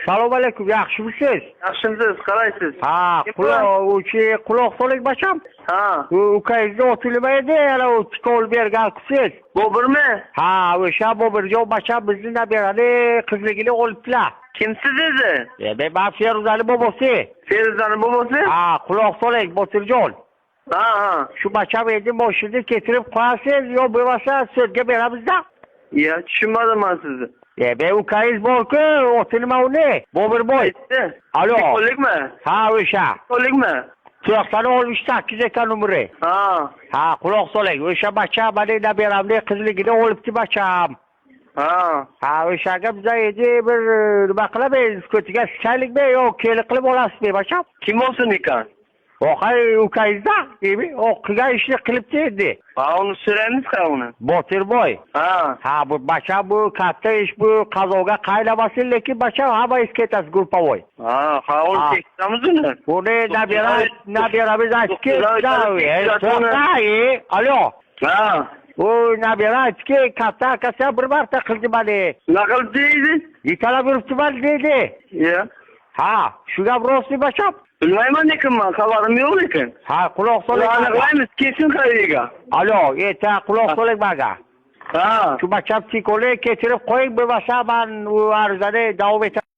Salom alaykum, yaxshimisiz? Yaxshimisiz, qaraysiz? Ha, quloq soling bacham. Ha. Ukangizni oti nima edi? Yana u tikov bergansiz. Bobirmi? Ha, o'sha Bobirjon bacham bizni nabirani qizligini olibdilar. Kimsiz edi? Men Feruzani bobosi. Feruzani bobosi? Ha, quloq soling Botirjon. Ha. Shu bacham endi moshini keltirib qo'yasiz, yo bo'lmasa sudga beramizda. Ya, tushunmadim men sizni. Men ukangiz bor-ku, oti nima uni? Bobirboy. Alo. Qo'likmi? Ha, o'sha. Qo'likmi? 98 ekan numri. Ha. Ha, quloq soling. O'sha bacham meni nabiramni qizligini olibdi bacham. Ha. Ha, o'shaga biz endi bir nima qilamiz? Ko'tiga chiqaylikmi yo kelib qilib olasizmi bacham? Kim bo'lsin ekan? O'qay ukangizda, o qilgan ishni qilibdi endi. Ha, uni so'raymiz-ku uni. Botirboy. Ha. Ha, bu bacham bu katta ish bu qazoga qaylamasin, lekin bacham hammangiz ketasiz gruppovoy. Ha, uni tekamiz uni. Uni nabiramiz aytki, alo. Ha. U nabira aytki, katta akasi bir marta qildi meni. Nima qilib deydi? Yitalab yuribdiman deydi. Ya. Ha, shu gap rostmi bacham? Bilmayman lekin men, xabarim yo'q lekin. Ha, quloq soling. Aniqlaymiz, kesin qayerga. Alo, quloq soling menga. Ha. Shu bacham tikoni keltirib qo'ying, bo'lmasa men u arizani davom etaman.